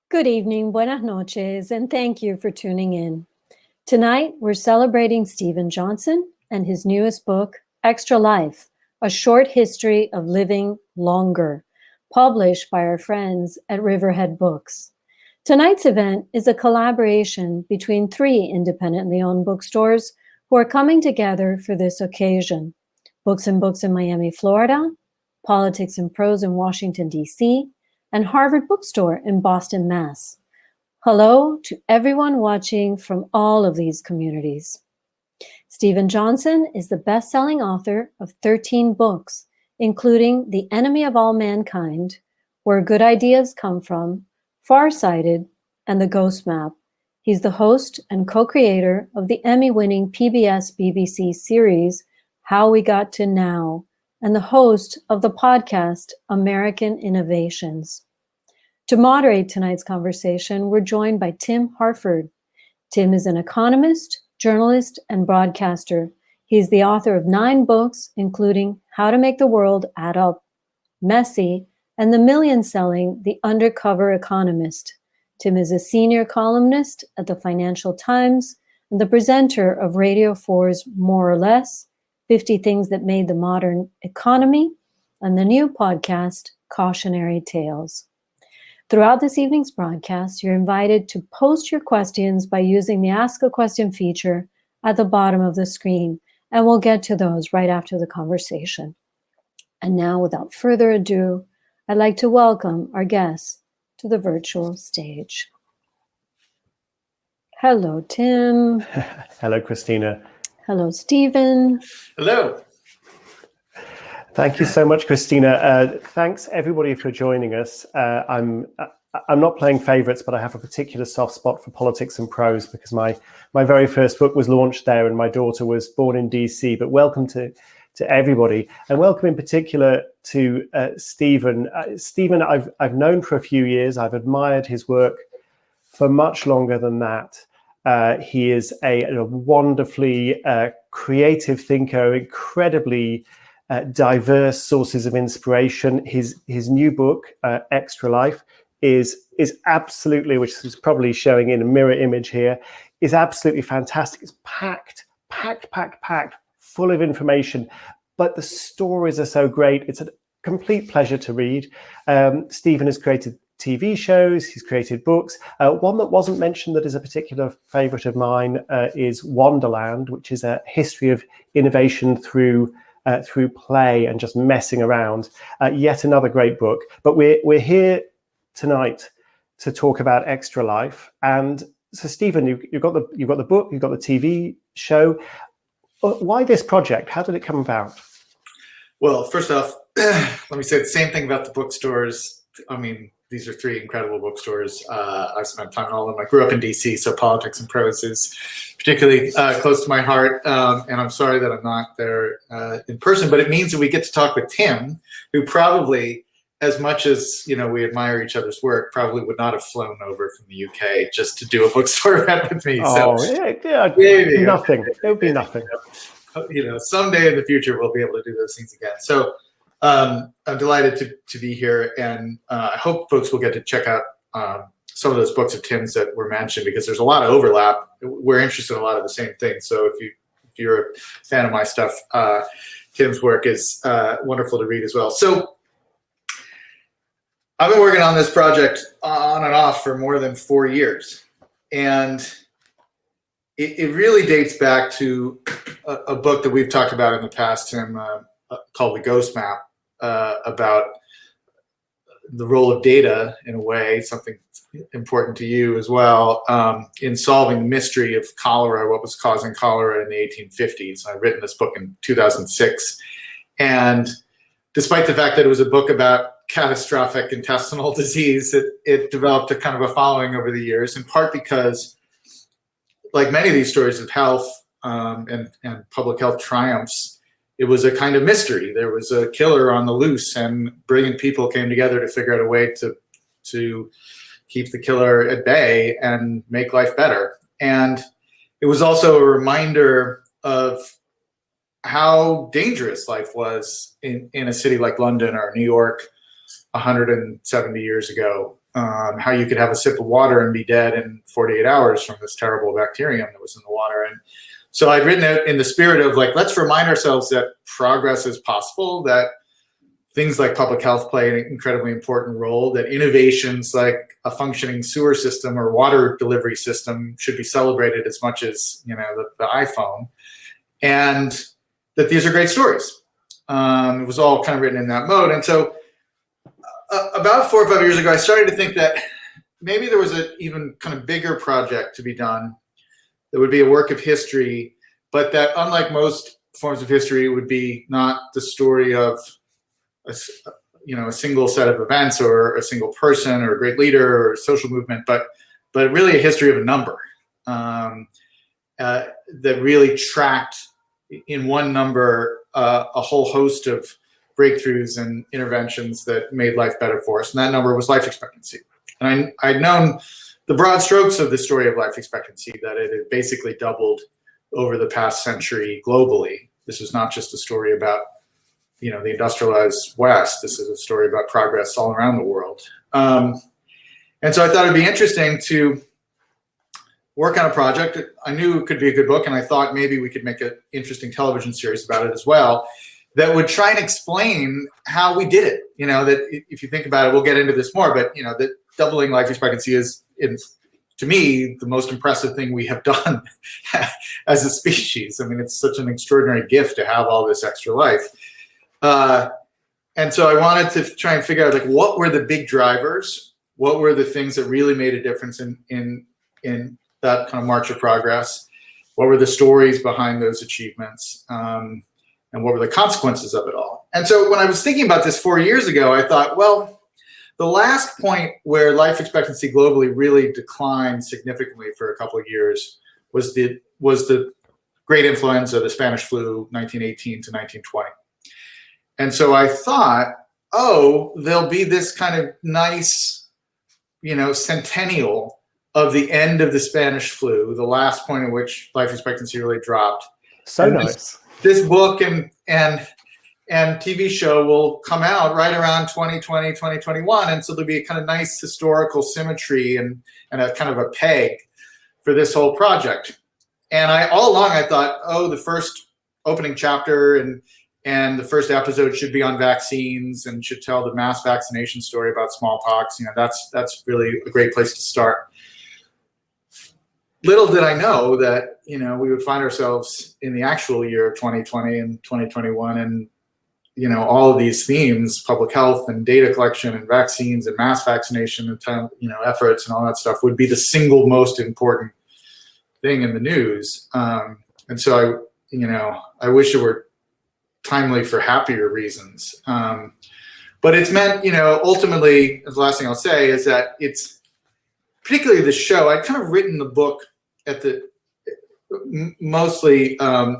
Good evening, buenas noches, and thank you for tuning in. Tonight, we're celebrating Stephen Johnson and his newest book, Extra Life, A Short History of Living Longer, published by our friends at Riverhead Books. Tonight's event is a collaboration between 3 independently owned bookstores who are coming together for this occasion. Books and Books in Miami, Florida, Politics and Prose in Washington, D.C., and Harvard Bookstore in Boston, Mass. Hello to everyone watching from all of these communities. Stephen Johnson is the best-selling author of 13 books, including The Enemy of All Mankind, Where Good Ideas Come From, Farsighted, and The Ghost Map. He's the host and co-creator of the Emmy-winning PBS-BBC series, How We Got to Now, and the host of the podcast, American Innovations. To moderate tonight's conversation, we're joined by Tim Harford. Tim is an economist, journalist, and broadcaster. He's the author of 9 books, including How to Make the World Add Up, Messy, and the million-selling The Undercover Economist. Tim is a senior columnist at the Financial Times and the presenter of Radio 4's More or Less, 50 Things That Made the Modern Economy, and the new podcast, Cautionary Tales. Throughout this evening's broadcast, you're invited to post your questions by using the Ask a Question feature at the bottom of the screen, and we'll get to those right after the conversation. And now, without further ado, I'd like to welcome our guests to the virtual stage. Hello, Tim. Hello, Christina. Hello, Stephen. Hello. Thank you so much, Christina. Thanks everybody for joining us. I'm not playing favorites, but I have a particular soft spot for Politics and Prose because my very first book was launched there and my daughter was born in DC. But welcome to everybody, and welcome in particular to Stephen. Stephen, I've known for a few years. I've admired his work for much longer than that. He is a wonderfully creative thinker, incredibly diverse sources of inspiration. His new book, Extra Life, is absolutely, which is probably showing in a mirror image here, is absolutely fantastic. It's packed, full of information, but the stories are so great. It's a complete pleasure to read. Stephen has created TV shows, he's created books. One that wasn't mentioned that is a particular favorite of mine is Wonderland, which is a history of innovation through play and just messing around. Yet another great book. But we're here tonight to talk about Extra Life. And so, Stephen, you've got the book, you've got the TV show. Why this project? How did it come about? Well, first off, let me say the same thing about the bookstores. I mean, these are 3 incredible bookstores. I've spent time in all of them. I grew up in DC, so Politics and Prose is particularly close to my heart. And I'm sorry that I'm not there in person, but it means that we get to talk with Tim, who probably, as much as we admire each other's work, probably would not have flown over from the UK just to do a bookstore event with me. Oh, so yeah, maybe nothing. It would be nothing. Someday in the future we'll be able to do those things again. So I'm delighted to be here, and I hope folks will get to check out some of those books of Tim's that were mentioned, because there's a lot of overlap. We're interested in a lot of the same things. So if you're a fan of my stuff, Tim's work is wonderful to read as well. So I've been working on this project on and off for more than 4 years, and it really dates back to a book that we've talked about in the past, Tim, called The Ghost Map, about the role of data in a way, something important to you as well, in solving the mystery of cholera, what was causing cholera in the 1850s. I've written this book in 2006. And despite the fact that it was a book about catastrophic intestinal disease, it developed a kind of a following over the years, in part because, like many of these stories of health and public health triumphs, it was a kind of mystery. There was a killer on the loose, and brilliant people came together to figure out a way to keep the killer at bay and make life better. And it was also a reminder of how dangerous life was in a city like London or New York 170 years ago. how you could have a sip of water and be dead in 48 hours from this terrible bacterium that was in the water. And so I'd written it in the spirit of like, let's remind ourselves that progress is possible, that things like public health play an incredibly important role, that innovations like a functioning sewer system or water delivery system should be celebrated as much as, you know, the iPhone, and that these are great stories. It was all kind of written in that mode. And so about 4 or 5 years ago, I started to think that maybe there was an even kind of bigger project to be done that would be a work of history, but that unlike most forms of history, it would be not the story of a single set of events or a single person or a great leader or a social movement, but really a history of a number that really tracked in one number a whole host of breakthroughs and interventions that made life better for us. And that number was life expectancy. And I'd known the broad strokes of the story of life expectancy, that it had basically doubled over the past century globally. This was not just a story about, you know, the industrialized West. This is a story about progress all around the world. And so I thought it'd be interesting to work on a project. I knew it could be a good book, and I thought maybe we could make an interesting television series about it as well, that would try and explain how we did it. You know, that if you think about it, we'll get into this more, but, you know, that doubling life expectancy is, to me, the most impressive thing we have done as a species. I mean, it's such an extraordinary gift to have all this extra life. And so I wanted to try and figure out, like, what were the big drivers? What were the things that really made a difference in that kind of march of progress? What were the stories behind those achievements? And what were the consequences of it all? And so when I was thinking about this 4 years ago, I thought, well, the last point where life expectancy globally really declined significantly for a couple of years was the great influenza, the Spanish flu, 1918 to 1920. And so I thought, oh, there'll be this kind of nice, you know, centennial of the end of the Spanish flu, the last point at which life expectancy really dropped. So and nice. This book and TV show will come out right around 2020, 2021. And so there'll be a kind of nice historical symmetry and a kind of a peg for this whole project. And all along I thought, oh, the first opening chapter and the first episode should be on vaccines and should tell the mass vaccination story about smallpox. You know, that's really a great place to start. Little did I know that, you know, we would find ourselves in the actual year of 2020 and 2021, and, you know, all of these themes, public health and data collection and vaccines and mass vaccination and, you know, efforts and all that stuff would be the single most important thing in the news. And so I wish it were timely for happier reasons. But it's meant, you know, ultimately, the last thing I'll say is that it's, particularly the show, I'd kind of written the book mostly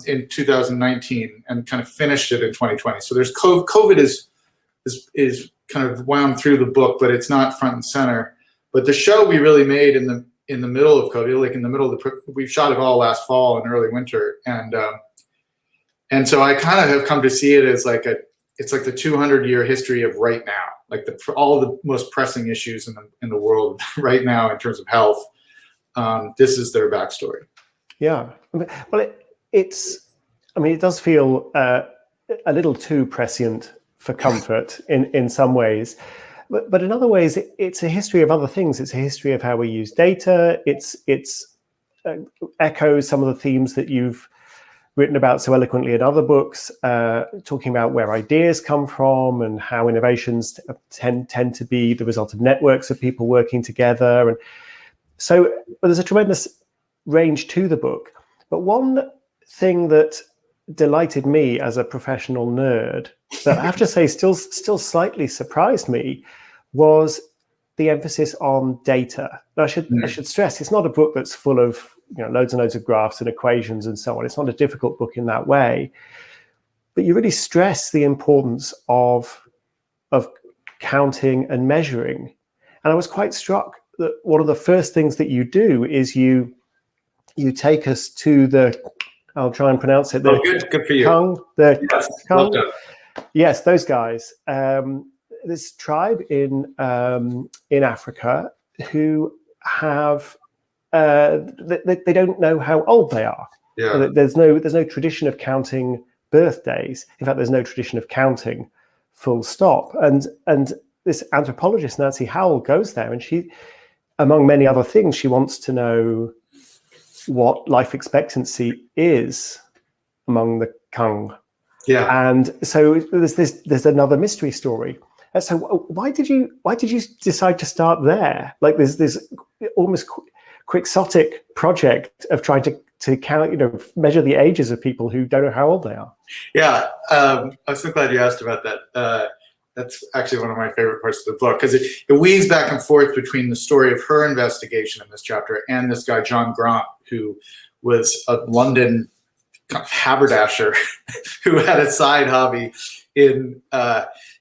in 2019 and kind of finished it in 2020. So there's COVID is kind of wound through the book, but it's not front and center. But the show we really made in the middle of COVID, like in the middle of we shot it all last fall and early winter, and so I kind of have come to see it as like it's like the 200-year history of right now, like all the most pressing issues in the world right now in terms of health. This is their backstory. Yeah, well, it does feel a little too prescient for comfort in some ways, but in other ways, it's a history of other things. It's a history of how we use data. It's echoes some of the themes that you've written about so eloquently in other books, talking about where ideas come from and how innovations tend to be the result of networks of people working together. And so there's a tremendous range to the book. But one thing that delighted me as a professional nerd, that I have to say still slightly surprised me, was the emphasis on data. I should stress, it's not a book that's full of, you know, loads and loads of graphs and equations and so on. It's not a difficult book in that way, but you really stress the importance of counting and measuring. And I was quite struck that one of the first things that you do is you take us to I'll try and pronounce it. Good for you. Kung, yes, Kung, well, yes, those guys. this tribe in Africa who have they don't know how old they are. Yeah. There's no tradition of counting birthdays. In fact, there's no tradition of counting, full stop. And this anthropologist, Nancy Howell, goes there, and she, among many other things, she wants to know what life expectancy is among the Kung. Yeah. And so there's another mystery story. And so why did you decide to start there? Like there's this almost quixotic project of trying to count, measure the ages of people who don't know how old they are. Yeah, I'm so glad you asked about that. That's actually one of my favorite parts of the book, because it weaves back and forth between the story of her investigation in this chapter and this guy, John Grant, who was a London kind of haberdasher who had a side hobby in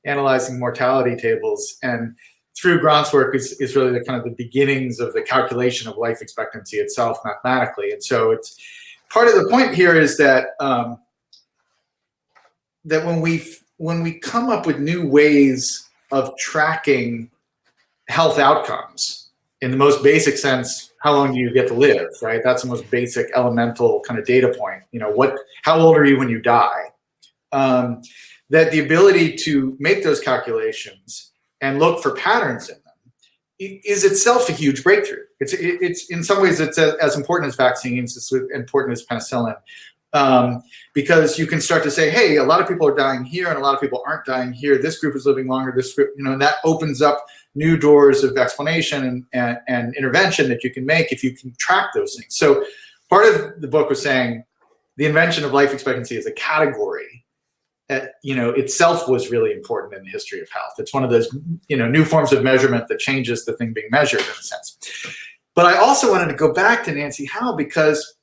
analyzing mortality tables. And through Grant's work is really the kind of the beginnings of the calculation of life expectancy itself mathematically. And so it's part of the point here is that that when we come up with new ways of tracking health outcomes, in the most basic sense, how long do you get to live, right? That's the most basic elemental kind of data point. How old are you when you die? That the ability to make those calculations and look for patterns in them is itself a huge breakthrough. It's in some ways it's as important as vaccines, it's as important as penicillin, because you can start to say, hey, a lot of people are dying here and a lot of people aren't dying here. This group is living longer. This group, and that opens up new doors of explanation and intervention that you can make if you can track those things. So part of the book was saying the invention of life expectancy as a category itself was really important in the history of health. It's one of those, new forms of measurement that changes the thing being measured in a sense. But I also wanted to go back to Nancy Howell because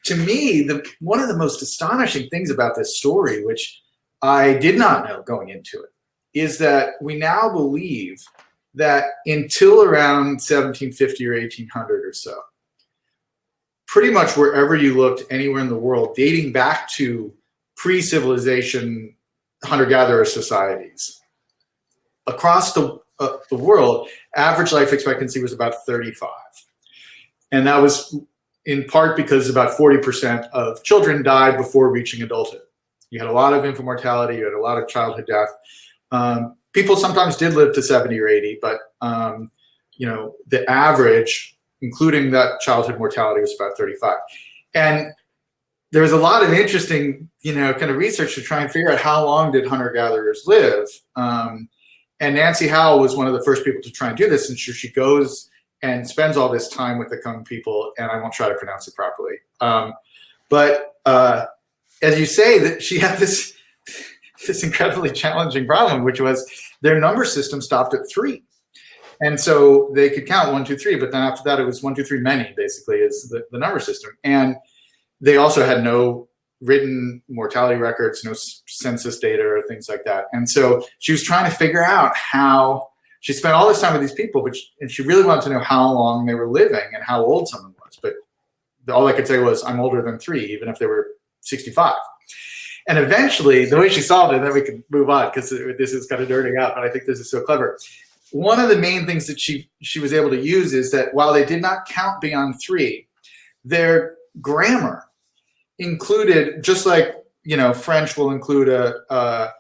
to me, one of the most astonishing things about this story, which I did not know going into it, is that we now believe that until around 1750 or 1800 or so, pretty much wherever you looked anywhere in the world, dating back to pre-civilization hunter-gatherer societies, across the world, average life expectancy was about 35. And that was in part because about 40% of children died before reaching adulthood. You had a lot of infant mortality, you had a lot of childhood death. People sometimes did live to 70 or 80, but the average, including that childhood mortality, was about 35. And there was a lot of interesting, kind of research to try and figure out how long did hunter-gatherers live. And Nancy Howell was one of the first people to try and do this. And so she goes and spends all this time with the Kung people, and I won't try to pronounce it properly. But as you say, that she had this incredibly challenging problem, which was their number system stopped at 3. And so they could count 1, 2, 3, but then after that it was 1, 2, 3 many, basically, is the number system. And they also had no written mortality records, no census data or things like that. And so she was trying to figure out how. She spent all this time with these people, and she really wanted to know how long they were living and how old someone was. But all I could say was, I'm older than 3, even if they were 65. And eventually, the way she solved it, and then we can move on because this is kind of nerding out, but I think this is so clever. One of the main things that she was able to use is that while they did not count beyond 3, their grammar included, just like French will include a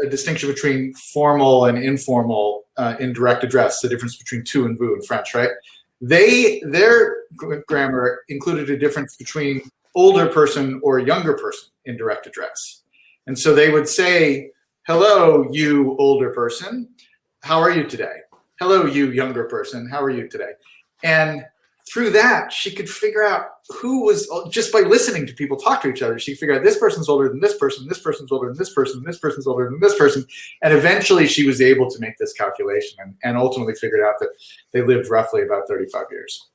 distinction between formal and informal in direct address, the difference between tu and vous in French, right? Their grammar included a difference between older person or younger person in direct address. And so they would say, hello, you older person, how are you today? Hello, you younger person, how are you today? And through that, she could figure out who was, just by listening to people talk to each other, she figured out this person's older than this person, this person's older than this person, this person's older than this person. And eventually she was able to make this calculation and ultimately figured out that they lived roughly about 35 years.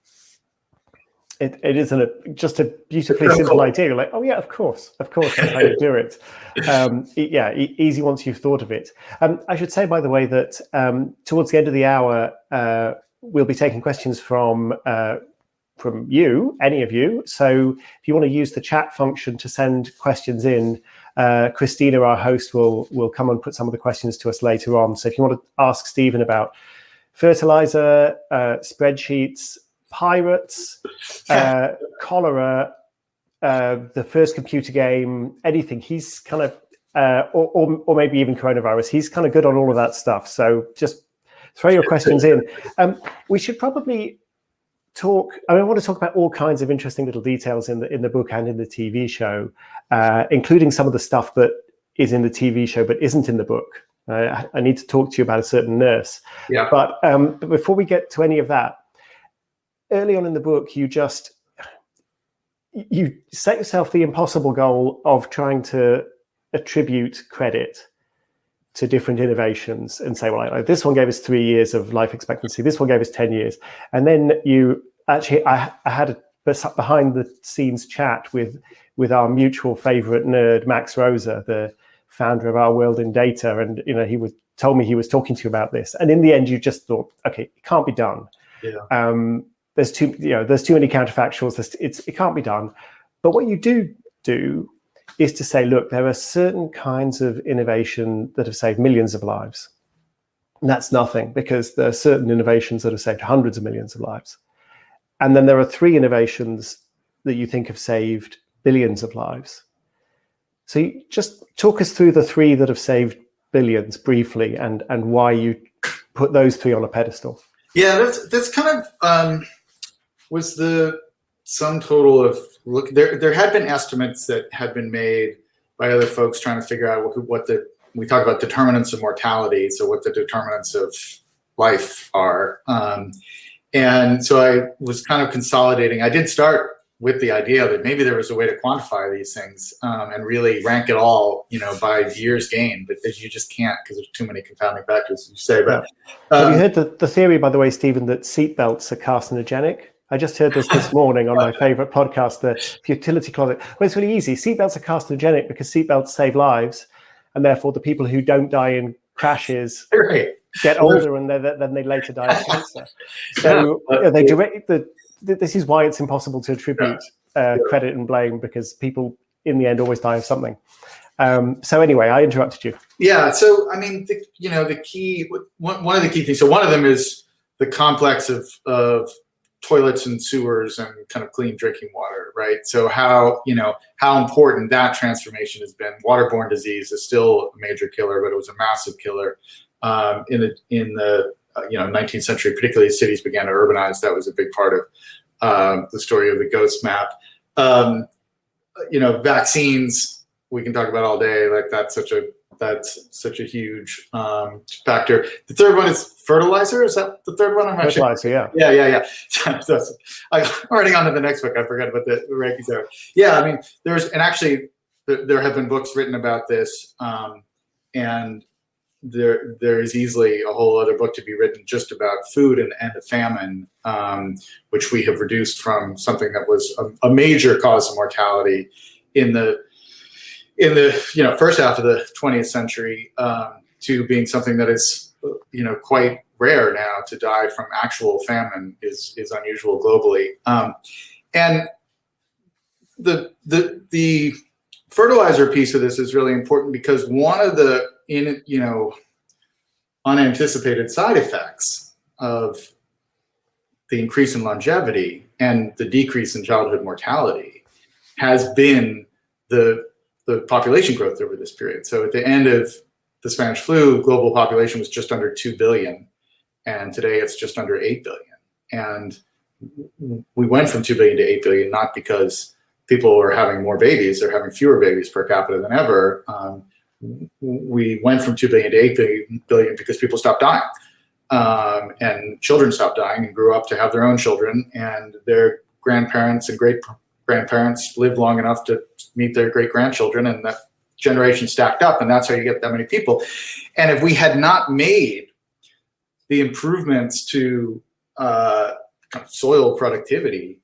It is just a beautifully simple idea. You're like, oh yeah, of course, that's how you do it. Easy once you've thought of it. I should say, by the way, that towards the end of the hour, we'll be taking questions from from you, any of you. So if you want to use the chat function to send questions in, Christina, our host, will come and put some of the questions to us later on. So if you want to ask Stephen about fertilizer, spreadsheets, pirates, cholera, the first computer game, anything, he's kind of, or maybe even coronavirus, he's kind of good on all of that stuff. So just throw your questions in. We should probably talk. I want to talk about all kinds of interesting little details in the book and in the TV show, including some of the stuff that is in the TV show but isn't in the book. I need to talk to you about a certain nurse. Yeah. But before we get to any of that, early on in the book, you set yourself the impossible goal of trying to attribute credit to different innovations and say, well, like this one gave us 3 years of life expectancy, this one gave us 10 years. And then you actually, I had a behind the scenes chat with our mutual favorite nerd, Max Rosa, the founder of Our World in Data. And, he told me he was talking to you about this. And in the end, you just thought, okay, it can't be done. Yeah. There's too many counterfactuals. It can't be done. But what you do is to say, look, there are certain kinds of innovation that have saved millions of lives. And that's nothing, because there are certain innovations that have saved hundreds of millions of lives. And then there are 3 innovations that you think have saved billions of lives. So you just talk us through the 3 that have saved billions briefly, and why you put those 3 on a pedestal. Yeah, that's kind of was the sum total of there had been estimates that had been made by other folks trying to figure out we talk about determinants of mortality, so what the determinants of life are. And so I was kind of consolidating. I did start with the idea that maybe there was a way to quantify these things and really rank it all, by years gained, but you just can't, because there's too many confounding factors, as you say. But have you heard the theory, by the way, Stephen, that seatbelts are carcinogenic? I just heard this morning on my favorite podcast, the Futility Closet. Well, it's really easy. Seatbelts are carcinogenic because seatbelts save lives, and therefore the people who don't die in crashes get older, and then they later die of cancer. So this is why it's impossible to attribute credit and blame, because people in the end always die of something. So anyway, I interrupted you. Yeah. So I mean, the key, one of the key things. So one of them is the complex of toilets and sewers and kind of clean drinking water, right? So how important that transformation has been. Waterborne disease is still a major killer, but it was a massive killer in the 19th century, particularly as cities began to urbanize. That was a big part of the story of the ghost map. Vaccines, we can talk about all day. Like that's such a huge factor. The third one is fertilizer. Is that the third one? Fertilizer, yeah. Yeah. I'm already on to the next book. I forgot about the rankings there. Yeah, I mean, there have been books written about this, and there is easily a whole other book to be written just about food and the famine, which we have reduced from something that was a major cause of mortality in the first half of the 20th century to being something that is quite rare now. To die from actual famine is unusual globally, and the fertilizer piece of this is really important, because one of the unanticipated side effects of the increase in longevity and the decrease in childhood mortality has been the population growth over this period. So at the end of the Spanish flu, global population was just under 2 billion, and today it's just under 8 billion. And we went from 2 billion to 8 billion, not because people are having more babies, they're having fewer babies per capita than ever. We went from 2 billion to 8 billion because people stopped dying, and children stopped dying and grew up to have their own children, and their grandparents and great-grandparents lived long enough to meet their great-grandchildren, and that generation stacked up, and that's how you get that many people. And if we had not made the improvements to soil productivity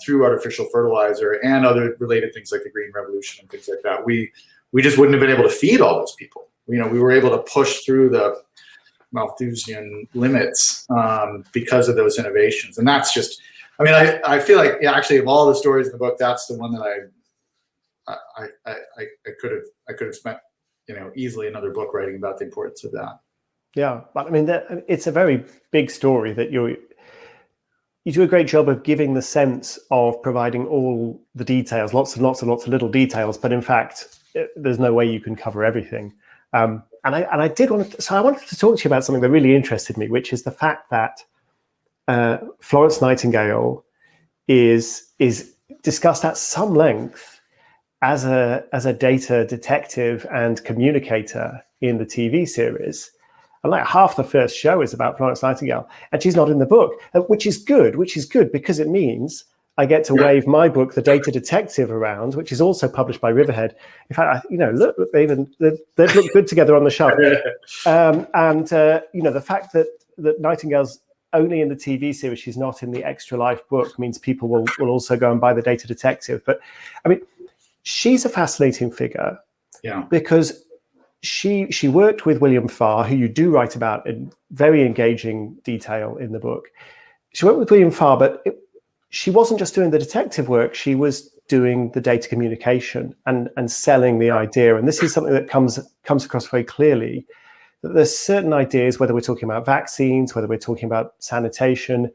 through artificial fertilizer and other related things like the Green Revolution and things like that, we just wouldn't have been able to feed all those people. We were able to push through the Malthusian limits because of those innovations. And that's just, I mean, I feel like, yeah, actually, of all the stories in the book, that's the one that I could have spent, easily another book writing about the importance of that. Yeah, but I mean, it's a very big story that you do a great job of giving the sense of providing all the details, lots and lots and lots of little details, but in fact, there's no way you can cover everything. And I wanted to talk to you about something that really interested me, which is the fact that Florence Nightingale is discussed at some length as a data detective and communicator in the TV series. And like half the first show is about Florence Nightingale, and she's not in the book, which is good because it means I get to wave my book, The Data Detective, around, which is also published by Riverhead. In fact, look, they look good together on the shelf. The fact that Nightingale's only in the TV series, she's not in the Extra Life book, means people will also go and buy The Data Detective. But I mean, she's a fascinating figure, because she worked with William Farr, who you do write about in very engaging detail in the book. She worked with William Farr, but she wasn't just doing the detective work, she was doing the data communication and selling the idea. And this is something that comes across very clearly, that there's certain ideas, whether we're talking about vaccines, whether we're talking about sanitation,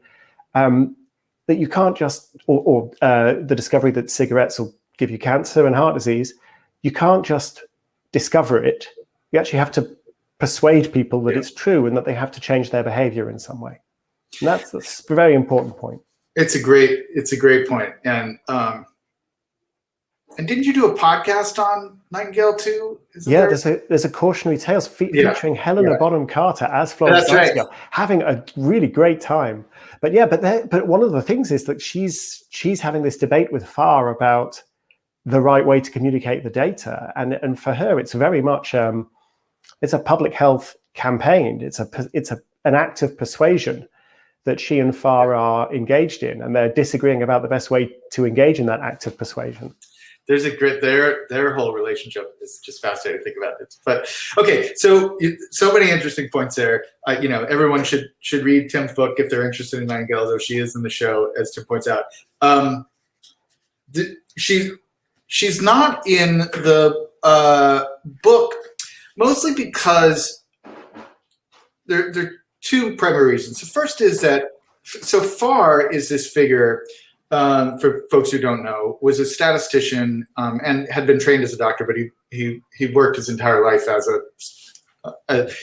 that you can't just, or the discovery that cigarettes will give you cancer and heart disease, you can't just discover it. You actually have to persuade people that it's true and that they have to change their behavior in some way. And that's a very important point. It's a great point. And didn't you do a podcast on Nightingale too? There's a cautionary tales featuring Helena Bonham Carter as Florence Nightingale, having a really great time. But one of the things is that she's having this debate with Farr about the right way to communicate the data, and for her, it's very much it's a public health campaign. It's an act of persuasion that she and Farr are engaged in, and they're disagreeing about the best way to engage in that act of persuasion. There's a great their whole relationship is just fascinating to think about it. But okay, so many interesting points there. Everyone should read Tim's book if they're interested in Nightingale, though she is in the show, as Tim points out. She's not in the book, mostly because there are two primary reasons. The first is that so Farr is this figure, for folks who don't know, was a statistician and had been trained as a doctor, but he worked his entire life as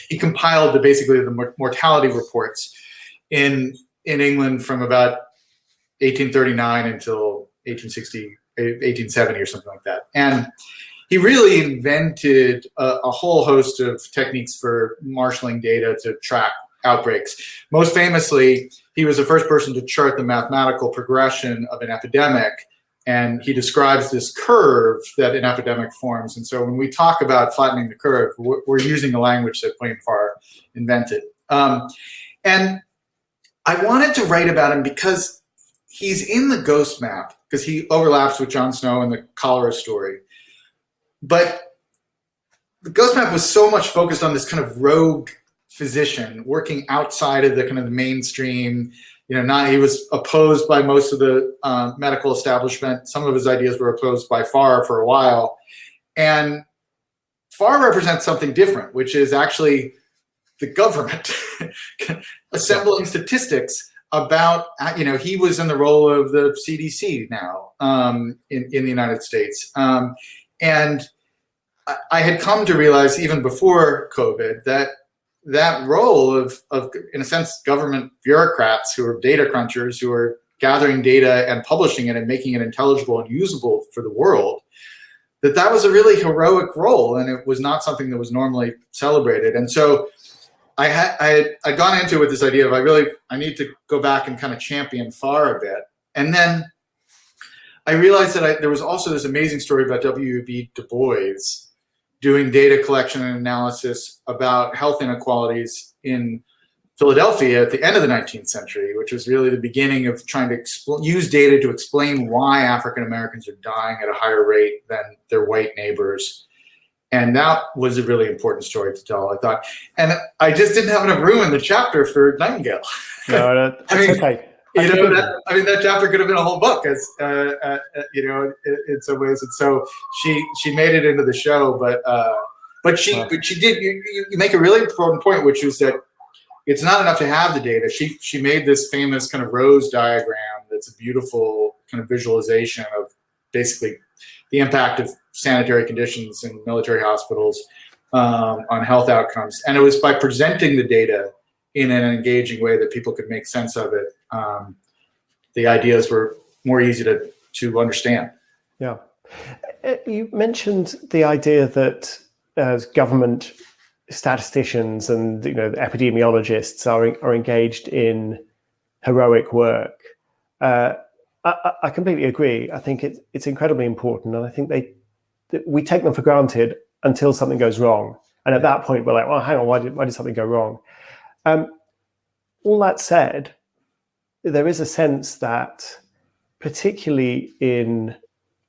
he compiled basically the mortality reports in England from about 1839 until 1870 or something like that. And he really invented a whole host of techniques for marshaling data to track outbreaks. Most famously, he was the first person to chart the mathematical progression of an epidemic, and he describes this curve that an epidemic forms. And so when we talk about flattening the curve, we're using the language that William Farr invented. And I wanted to write about him because he's in the Ghost Map, because he overlaps with Jon Snow in the cholera story. But the Ghost Map was so much focused on this kind of rogue physician working outside of the kind of the mainstream. He was opposed by most of the medical establishment. Some of his ideas were opposed by Farr for a while. And Farr represents something different, which is actually the government assembling statistics about, he was in the role of the CDC now in the United States. And I had come to realize even before COVID that role of, in a sense, government bureaucrats who are data crunchers, who are gathering data and publishing it and making it intelligible and usable for the world, that was a really heroic role, and it was not something that was normally celebrated. And so I'd gone into it with this idea of I need to go back and kind of champion Farr a bit. And then I realized that there was also this amazing story about W.E.B. Du Bois doing data collection and analysis about health inequalities in Philadelphia at the end of the 19th century, which was really the beginning of trying to use data to explain why African Americans are dying at a higher rate than their white neighbors. And that was a really important story to tell, I thought. And I just didn't have enough room in the chapter for Nightingale. No, that's okay. That chapter could have been a whole book, as in some ways. And so she made it into the show, but she did. You make a really important point, which is that it's not enough to have the data. She made this famous kind of rose diagram that's a beautiful kind of visualization of basically the impact of sanitary conditions in military hospitals on health outcomes. And it was by presenting the data in an engaging way that people could make sense of it. The ideas were more easy to understand. Yeah. You mentioned the idea that government statisticians and epidemiologists are engaged in heroic work. I completely agree. I think it's incredibly important, and I think we take them for granted until something goes wrong, and at that point we're like, well, hang on, why did something go wrong? All that said, there is a sense that, particularly in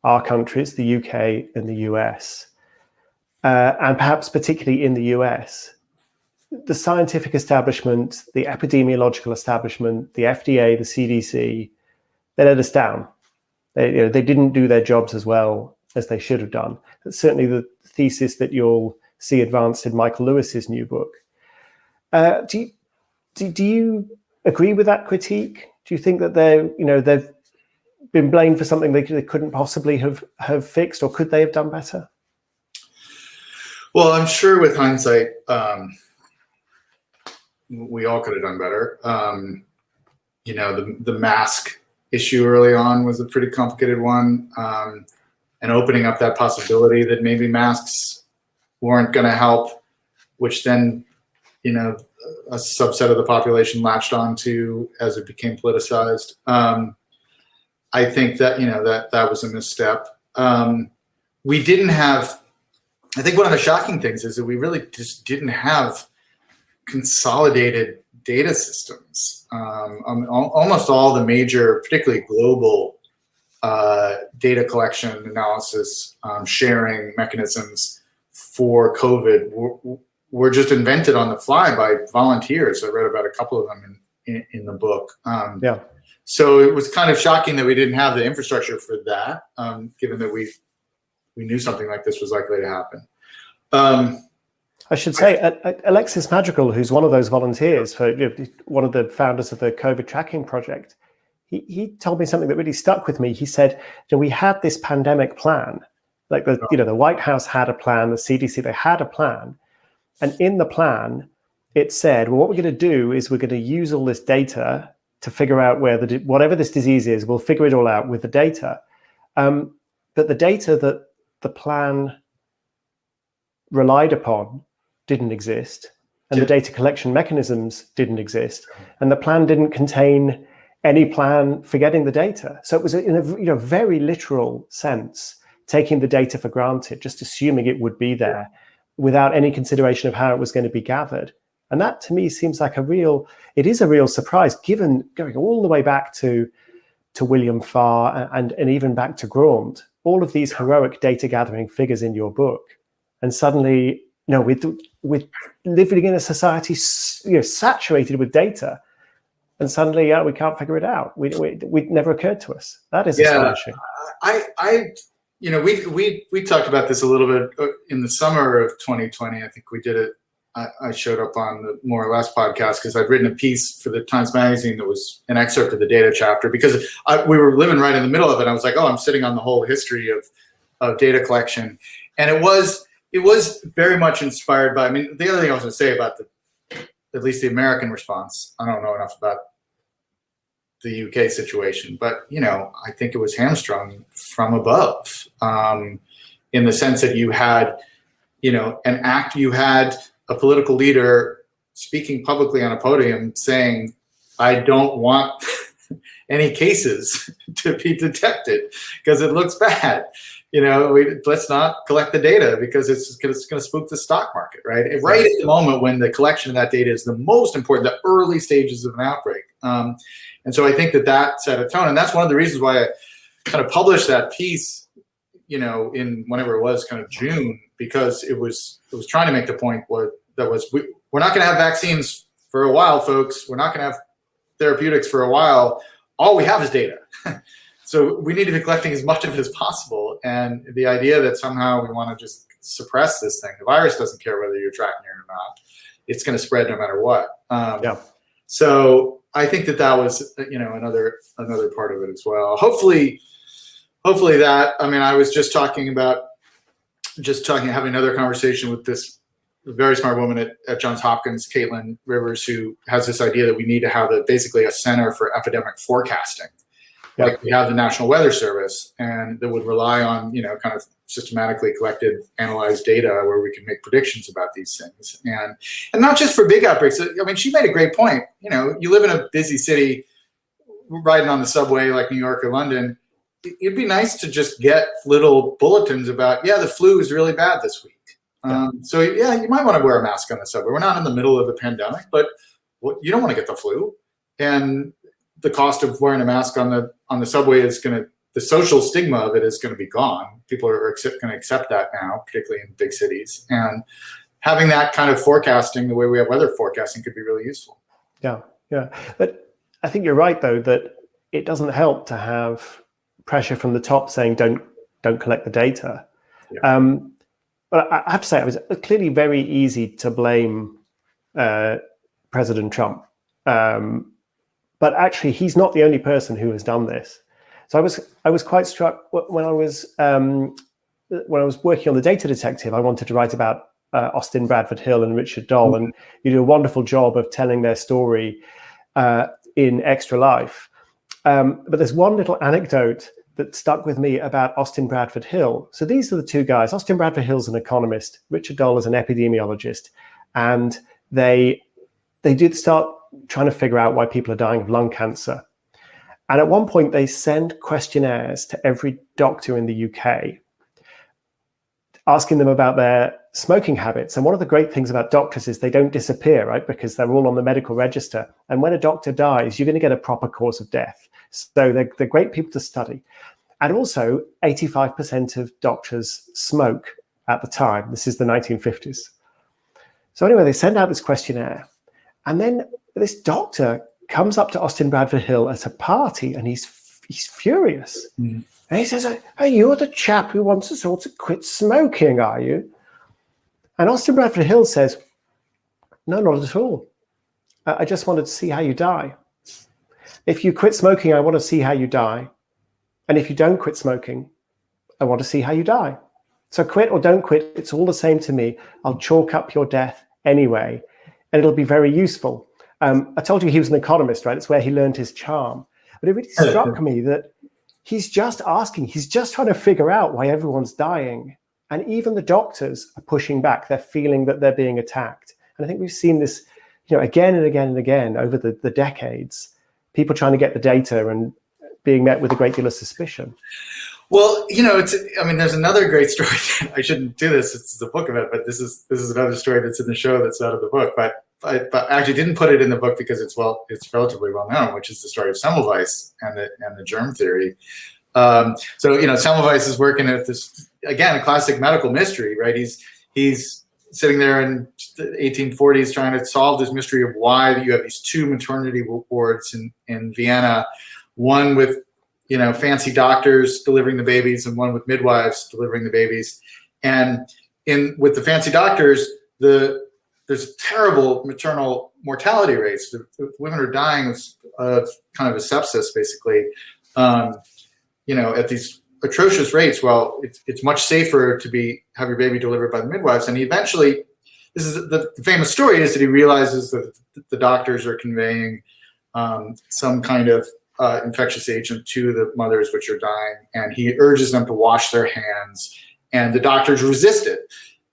our countries, the UK and the US, and perhaps particularly in the US, the scientific establishment, the epidemiological establishment, the FDA, the CDC, they let us down. They didn't do their jobs as well as they should have done. That's certainly the thesis that you'll see advanced in Michael Lewis's new book. Do you agree with that critique? Do you think that they've been blamed for something they couldn't possibly have fixed, or could they have done better? Well, I'm sure with hindsight, we all could have done better. The mask issue early on was a pretty complicated one, and opening up that possibility that maybe masks weren't going to help, which then, a subset of the population latched onto as it became politicized. I think that, that was a misstep. We didn't have, I think one of the shocking things is that we really just didn't have consolidated data systems. Almost all the major, particularly global data collection, analysis, sharing mechanisms for COVID were just invented on the fly by volunteers. I read about a couple of them in the book. So it was kind of shocking that we didn't have the infrastructure for that, given that we knew something like this was likely to happen. I should say, Alexis Madrigal, who's one of those volunteers, one of the founders of the COVID tracking project, he told me something that really stuck with me. He said, we had this pandemic plan, like the White House had a plan, the CDC, they had a plan. And in the plan, it said, well, what we're going to do is we're going to use all this data to figure out where whatever this disease is, we'll figure it all out with the data. But the data that the plan relied upon didn't exist, and the data collection mechanisms didn't exist, and the plan didn't contain any plan for getting the data. So it was in a very literal sense, taking the data for granted, just assuming it would be there without any consideration of how it was going to be gathered. And that to me seems like it is a real surprise, given going all the way back to William Farr and even back to Graunt, all of these heroic data gathering figures in your book. And suddenly, with living in a society, saturated with data, and suddenly, we can't figure it out. It never occurred to us. That is astonishing. We talked about this a little bit in the summer of 2020. I think we did it. I showed up on the More or Less podcast because I'd written a piece for the Times Magazine that was an excerpt of the data chapter, because we were living right in the middle of it. I was like, I'm sitting on the whole history of data collection. And it was very much inspired by, the other thing I was going to say about at least the American response, I don't know enough about the UK situation, but, I think it was hamstrung from above, in the sense that you had, you had a political leader speaking publicly on a podium saying, I don't want any cases to be detected because it looks bad. Let's not collect the data because it's going to spook the stock market, right? Right at the moment when the collection of that data is the most important, the early stages of an outbreak. And so I think that set a tone. And that's one of the reasons why I kind of published that piece, in whenever it was, kind of June, because it was trying to make the point we're not going to have vaccines for a while, folks. We're not going to have therapeutics for a while. all we have is data. So we need to be collecting as much of it as possible. And the idea that somehow we want to just suppress this thing, the virus doesn't care whether you're tracking it or not. It's going to spread no matter what. So I think that was, another part of it as well. Hopefully that, I was just having another conversation with this very smart woman at Johns Hopkins, Caitlin Rivers, who has this idea that we need to have basically a center for epidemic forecasting. Like we have the National Weather Service, and that would rely on, kind of systematically collected, analyzed data where we can make predictions about these things. And not just for big outbreaks. She made a great point. You live in a busy city, riding on the subway like New York or London. It'd be nice to just get little bulletins about, the flu is really bad this week. So you might want to wear a mask on the subway. We're not in the middle of a pandemic, but you don't want to get the flu. And the cost of wearing a mask on the subway the social stigma of it is going to be gone. People are going to accept that now, particularly in big cities. And having that kind of forecasting, the way we have weather forecasting, could be really useful. Yeah. But I think you're right, though, that it doesn't help to have pressure from the top saying don't collect the data. But I have to say, it was clearly very easy to blame President Trump. But actually, he's not the only person who has done this. So I was quite struck when I was working on The Data Detective. I wanted to write about Austin Bradford Hill and Richard Doll, and you do a wonderful job of telling their story in Extra Life. But there's one little anecdote that stuck with me about Austin Bradford Hill. So these are the two guys. Austin Bradford Hill's an economist. Richard Doll is an epidemiologist, and they did start trying to figure out why people are dying of lung cancer. And at one point, they send questionnaires to every doctor in the UK, asking them about their smoking habits. And one of the great things about doctors is they don't disappear, right? Because they're all on the medical register. And when a doctor dies, you're going to get a proper cause of death. So they're great people to study. And also, 85% of doctors smoke at the time. This is the 1950s. So anyway, they send out this questionnaire. And then this doctor comes up to Austin Bradford Hill at a party, and he's furious. And he says, "Hey, you're the chap who wants us all to quit smoking, are you?" And Austin Bradford Hill says, "No, not at all. I just wanted to see how you die. If you quit smoking, I want to see how you die. And if you don't quit smoking, I want to see how you die. So quit or don't quit, it's all the same to me. I'll chalk up your death anyway, and it'll be very useful." I told you he was an economist, right? It's where he learned his charm. But it really struck me that he's just trying to figure out why everyone's dying. And even the doctors are pushing back. They're feeling that they're being attacked. And I think we've seen this, again and again and again over the decades, people trying to get the data and being met with a great deal of suspicion. Well, there's another great story. I shouldn't do this. It's the book of it, but this is another story that's in the show that's out of the book. But I actually didn't put it in the book because it's relatively well known, which is the story of Semmelweis and the germ theory. Semmelweis is working at this, again, a classic medical mystery, right? He's sitting there in the 1840s trying to solve this mystery of why you have these two maternity wards in Vienna, one with fancy doctors delivering the babies and one with midwives delivering the babies. And with the fancy doctors, there's terrible maternal mortality rates. The women are dying of kind of a sepsis, basically, at these atrocious rates. Well, it's much safer to have your baby delivered by the midwives. And he eventually, this is the famous story, is that he realizes that the doctors are conveying some kind of infectious agent to the mothers which are dying, and he urges them to wash their hands, and the doctors resist it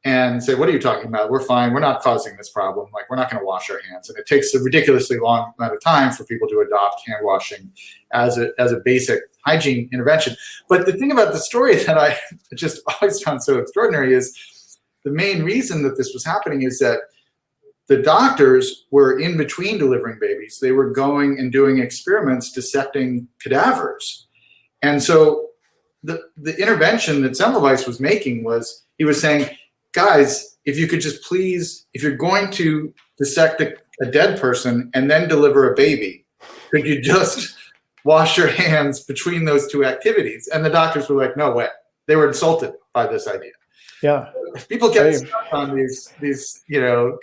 and say, "What are you talking about? We're fine. We're not causing this problem. Like, we're not going to wash our hands." And it takes a ridiculously long amount of time for people to adopt hand washing as a basic hygiene intervention. But the thing about the story that I just always found so extraordinary is the main reason that this was happening is that the doctors were in between delivering babies. They were going and doing experiments dissecting cadavers. And so the intervention that Semmelweis was making was, he was saying, "Guys, if you could just please, if you're going to dissect a dead person and then deliver a baby, could you just wash your hands between those two activities. And the doctors were like, no way. They were insulted by this idea. Yeah. People get stuck on these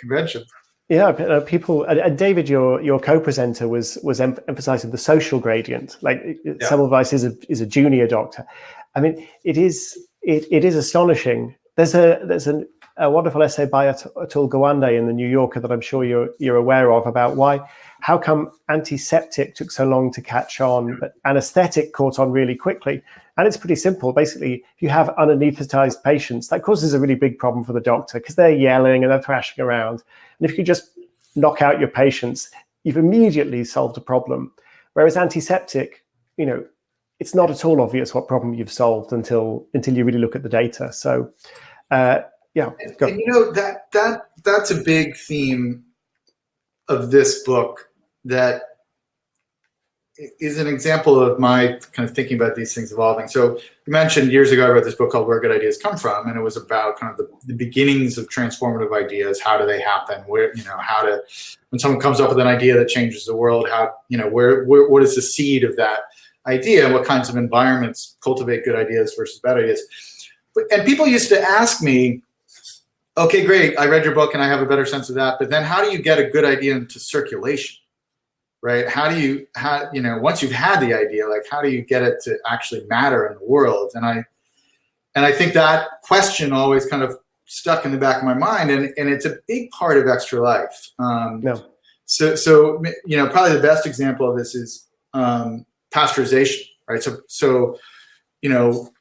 conventions. Yeah, people. David, your co-presenter, was emphasizing the social gradient. Like Semmelweis is a junior doctor. I mean, it is astonishing. There's a wonderful essay by Atul Gawande in the New Yorker that I'm sure you're aware of about how come antiseptic took so long to catch on, but anesthetic caught on really quickly. And it's pretty simple. Basically, if you have unanesthetized patients, that causes a really big problem for the doctor because they're yelling and they're thrashing around. And if you just knock out your patients, you've immediately solved a problem. Whereas antiseptic, it's not at all obvious what problem you've solved until you really look at the data. So, yeah. Go. And that's a big theme of this book that is an example of my kind of thinking about these things evolving. So you mentioned years ago I wrote this book called Where Good Ideas Come From, and it was about kind of the beginnings of transformative ideas. How do they happen? Where, when someone comes up with an idea that changes the world, what is the seed of that idea? What kinds of environments cultivate good ideas versus bad ideas? And people used to ask me, okay, great, I read your book and I have a better sense of that, but then how do you get a good idea into circulation? Right? Once you've had the idea, like how do you get it to actually matter in the world? And I think that question always kind of stuck in the back of my mind, and it's a big part of Extra Life. So probably the best example of this is pasteurization, right? So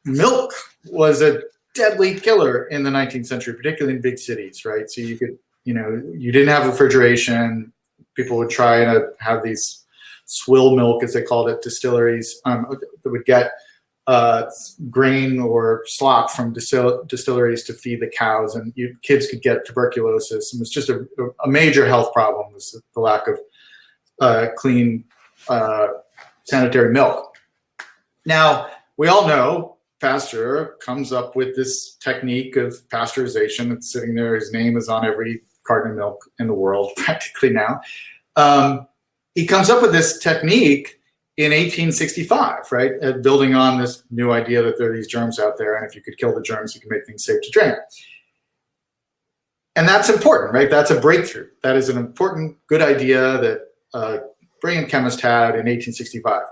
milk was a deadly killer in the 19th century, particularly in big cities, right? So you didn't have refrigeration. People would try to have these swill milk, as they called it, distilleries that would get grain or slop from distilleries to feed the cows, and kids could get tuberculosis. And it was just a major health problem, was the lack of clean sanitary milk. Now, we all know Pasteur comes up with this technique of pasteurization. It's sitting there. His name is on every carton of milk in the world practically now. He comes up with this technique in 1865, right? Building on this new idea that there are these germs out there, and if you could kill the germs, you can make things safe to drink. And that's important, right? That's a breakthrough. That is an important, good idea that a brilliant chemist had in 1865.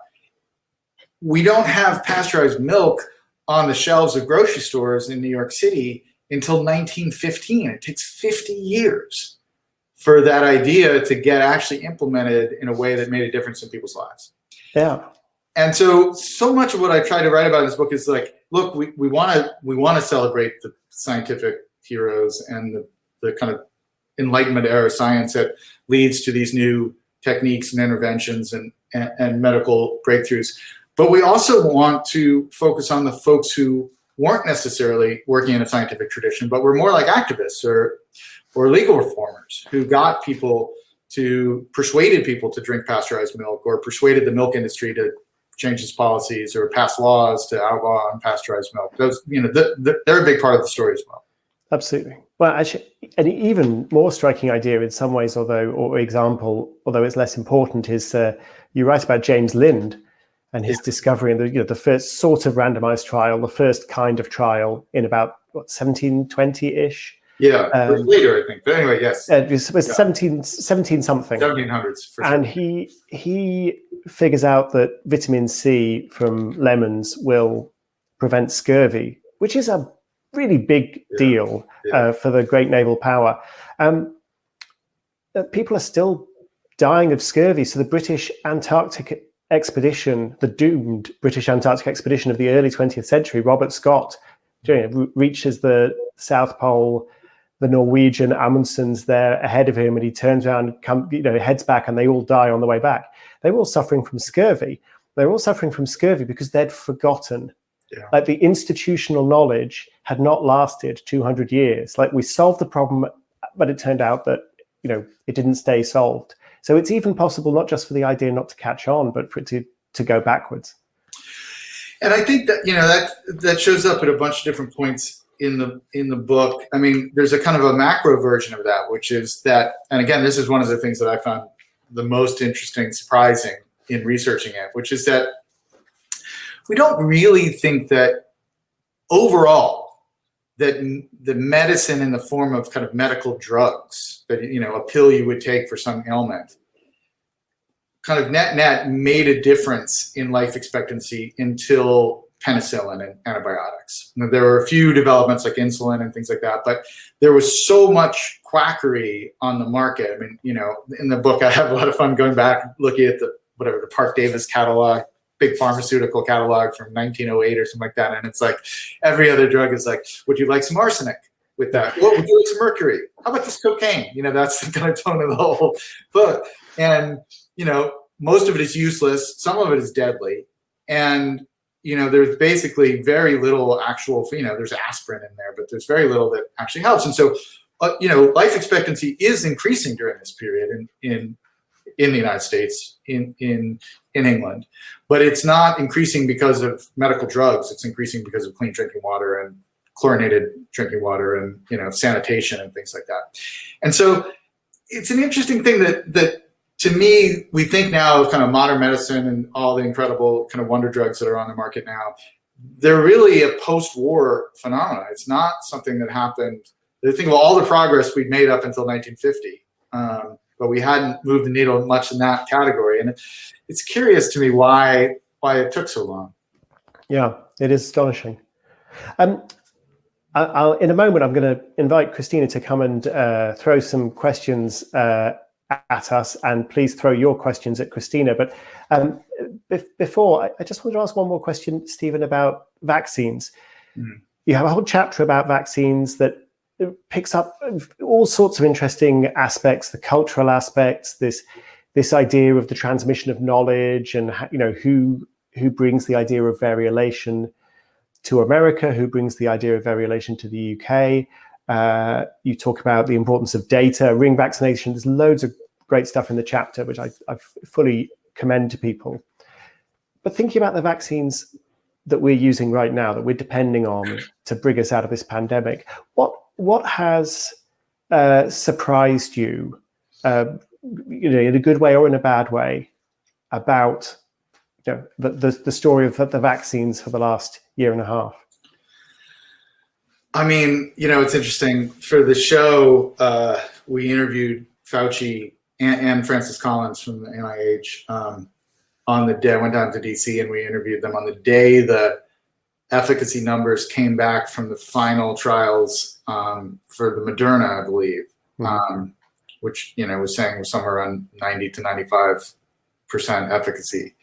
We don't have pasteurized milk on the shelves of grocery stores in New York City until 1915. It takes 50 years for that idea to get actually implemented in a way that made a difference in people's lives. Yeah. And so much of what I try to write about in this book is like, look, we want to celebrate the scientific heroes and the kind of Enlightenment era science that leads to these new techniques and interventions and medical breakthroughs. But we also want to focus on the folks who weren't necessarily working in a scientific tradition, but were more like activists or legal reformers who persuaded people to drink pasteurized milk, or persuaded the milk industry to change its policies or pass laws to outlaw unpasteurized milk. Those, they're a big part of the story as well. Absolutely. Well, actually, an even more striking idea in some ways, although it's less important, is you write about James Lind and his discovery in the first sort of randomized trial, the first kind of trial in about 1720-ish. Yeah, it was later, I think. But anyway, yes. It was 17 something. 1700s. For sure. And he figures out that vitamin C from lemons will prevent scurvy, which is a really big deal for the great naval power. People are still dying of scurvy. So the British Antarctic expedition, the doomed British Antarctic expedition of the early 20th century, Robert Scott reaches the South Pole. The Norwegian Amundsen's there ahead of him, and he turns around, heads back, and they all die on the way back. They were all suffering from scurvy. They were all suffering from scurvy because they'd forgotten. Yeah. Like the institutional knowledge had not lasted 200 years. Like we solved the problem, but it turned out that it didn't stay solved. So it's even possible not just for the idea not to catch on, but for it to go backwards. And I think that that shows up at a bunch of different points in the book. I mean, there's a kind of a macro version of that, which is that, and again, this is one of the things that I found the most interesting, surprising in researching it, which is that we don't really think that overall that the medicine in the form of kind of medical drugs, that, you know, a pill you would take for some ailment, kind of net made a difference in life expectancy until penicillin and antibiotics. Now, there were a few developments like insulin and things like that, but there was so much quackery on the market. I mean, you know, in the book, I have a lot of fun going back, looking at the Parke-Davis catalog, big pharmaceutical catalog from 1908 or something like that. And it's like every other drug is like, would you like some arsenic with that? What would you like some mercury? How about this cocaine? You know, that's the kind of tone of the whole book. And, you know, most of it is useless. Some of it is deadly. And, you know, there's basically very little actual, you know, there's aspirin in there, but there's very little that actually helps. And so, you know, life expectancy is increasing during this period in the United States, in England, but it's not increasing because of medical drugs. It's increasing because of clean drinking water and chlorinated drinking water and, you know, sanitation and things like that. And so it's an interesting thing that to me, we think now of kind of modern medicine and all the incredible kind of wonder drugs that are on the market now. They're really a post-war phenomenon. It's not something that happened. Think of all the progress we'd made up until 1950. But we hadn't moved the needle much in that category. And it's curious to me why it took so long. Yeah, it is astonishing. In a moment, I'm going to invite Christina to come and throw some questions at us, and please throw your questions at Christina. But before, I just wanted to ask one more question, Stephen, about vaccines. Mm. You have a whole chapter about vaccines that picks up all sorts of interesting aspects, the cultural aspects, this idea of the transmission of knowledge, and, you know, who brings the idea of variolation to America, who brings the idea of variolation to the UK. You talk about the importance of data, ring vaccination. There's loads of great stuff in the chapter, which I fully commend to people. But thinking about the vaccines that we're using right now, that we're depending on to bring us out of this pandemic, what has surprised you, you know, in a good way or in a bad way, about, you know, the story of the vaccines for the last year and a half? I mean, you know, it's interesting. For the show, we interviewed Fauci and Francis Collins from the NIH on the day. I went down to DC and we interviewed them on the day the efficacy numbers came back from the final trials for the Moderna, I believe, which, you know, was saying was somewhere around 90 to 95% efficacy.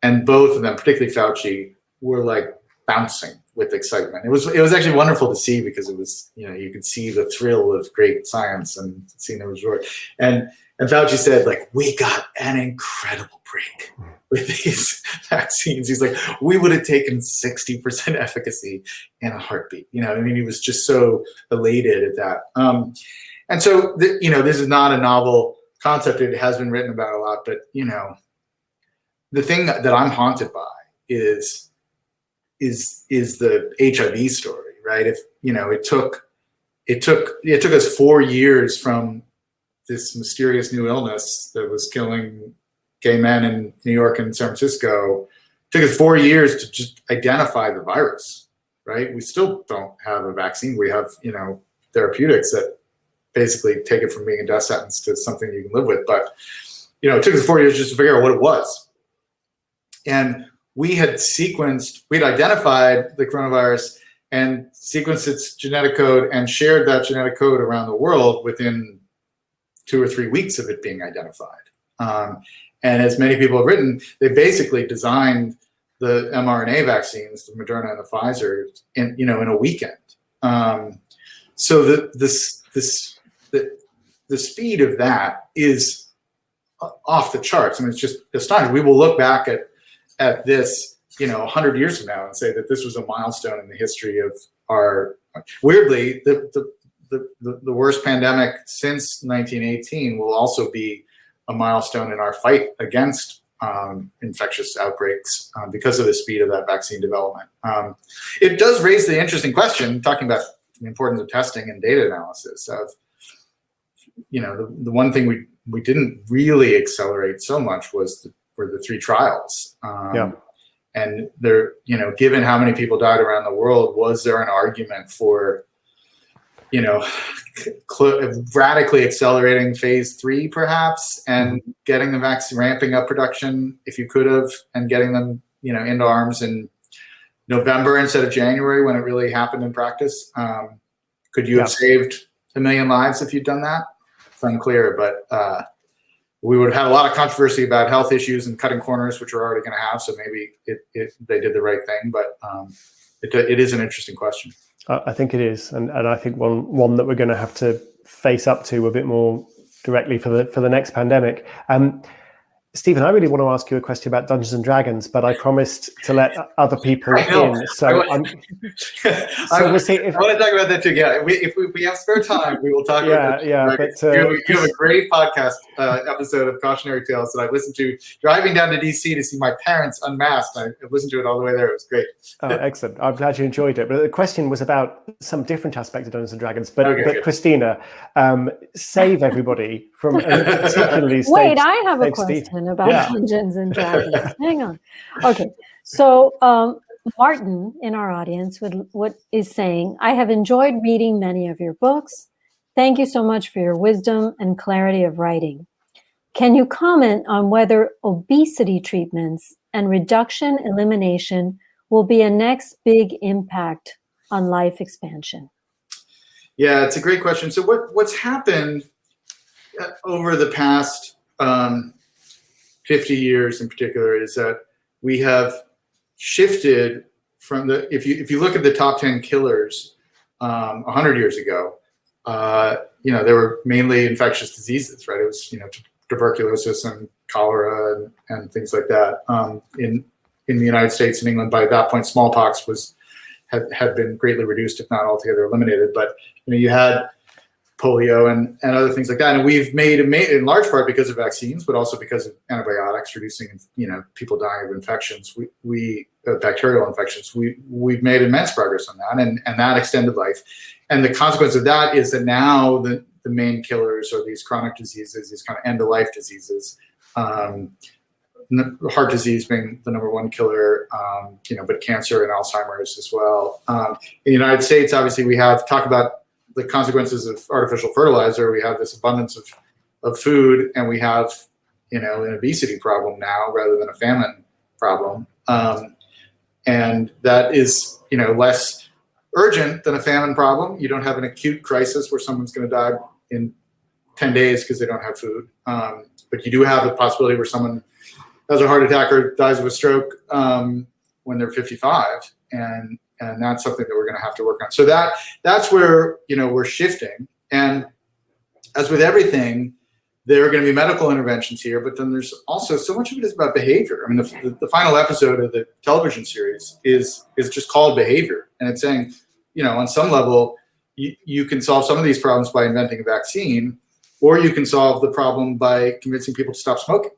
And both of them, particularly Fauci, were like bouncing with excitement. It was actually wonderful to see, because it was, you know, you could see the thrill of great science and seeing the result. And Fauci said, like, we got an incredible break with these vaccines. He's like, we would have taken 60% efficacy in a heartbeat. You know, I mean, he was just so elated at that. And so, you know, this is not a novel concept. It has been written about a lot, but, you know, the thing that I'm haunted by is the HIV story, right? If, you know, it took us 4 years from this mysterious new illness that was killing gay men in New York and San Francisco. It took us 4 years to just identify the virus, right? We still don't have a vaccine. We have, you know, therapeutics that basically take it from being a death sentence to something you can live with. But, you know, it took us 4 years just to figure out what it was. And we had identified the coronavirus and sequenced its genetic code and shared that genetic code around the world within 2 or 3 weeks of it being identified. And as many people have written, they basically designed the mRNA vaccines, the Moderna and the Pfizer, in a weekend. So the speed of that is off the charts. I mean, it's just astonishing. We will look back at this, you know, 100 years from now and say that this was a milestone in the history of our. Weirdly, the worst pandemic since 1918 will also be a milestone in our fight against infectious outbreaks because of the speed of that vaccine development. It does raise the interesting question, talking about the importance of testing and data analysis of, you know, the one thing we didn't really accelerate so much was the 3 trials. Yeah. And there, given how many people died around the world, was there an argument for, radically accelerating phase 3 perhaps, and getting the vaccine, ramping up production if you could have, and getting them, into arms in November instead of January when it really happened in practice? Could you have saved 1 million lives if you'd done that? It's unclear, but we would have had a lot of controversy about health issues and cutting corners, which we're already going to have. So maybe they did the right thing, but it is an interesting question. I think it is, and I think one that we're going to have to face up to a bit more directly for the next pandemic. Stephen, I really want to ask you a question about Dungeons and Dragons, but I promised to let other people in. So we'll see. I want to talk about that too. Yeah, if we have spare time, we will talk about that. Yeah, but you have a great podcast episode of Cautionary Tales that I listened to driving down to DC to see my parents unmasked. I listened to it all the way there. It was great. Oh, excellent. I'm glad you enjoyed it. But the question was about some different aspect of Dungeons and Dragons. But Christina, save everybody from particularly Wait, I have a question about Dungeons and Dragons. Hang on. Okay. So Martin in our audience is saying, I have enjoyed reading many of your books. Thank you so much for your wisdom and clarity of writing. Can you comment on whether obesity treatments and reduction elimination will be a next big impact on life expansion? Yeah, it's a great question. So what's happened over the past 50 years in particular is that we have shifted from if you look at the top 10 killers 100 years ago, they were mainly infectious diseases, right? It was, tuberculosis and cholera and things like that. In the United States and England, by that point, smallpox had been greatly reduced, if not altogether eliminated. But you had polio and other things like that, and we've made in large part because of vaccines, but also because of antibiotics reducing, people dying of infections. We bacterial infections. We've made immense progress on that, and that extended life. And the consequence of that is that now the main killers are these chronic diseases, these kind of end-of-life diseases. Heart disease being the number one killer, but cancer and Alzheimer's as well. In the United States, obviously, we have talk about the consequences of artificial fertilizer. We have this abundance of food, and we have, an obesity problem now rather than a famine problem. And that is, less urgent than a famine problem. You don't have an acute crisis where someone's going to die in 10 days because they don't have food. But you do have the possibility where someone has a heart attack or dies of a stroke when they're 55. And that's something that we're going to have to work on. So that's where, we're shifting. And as with everything, there are going to be medical interventions here, but then there's also so much of it is about behavior. I mean, the final episode of the television series is just called Behavior. And it's saying, on some level, you can solve some of these problems by inventing a vaccine, or you can solve the problem by convincing people to stop smoking.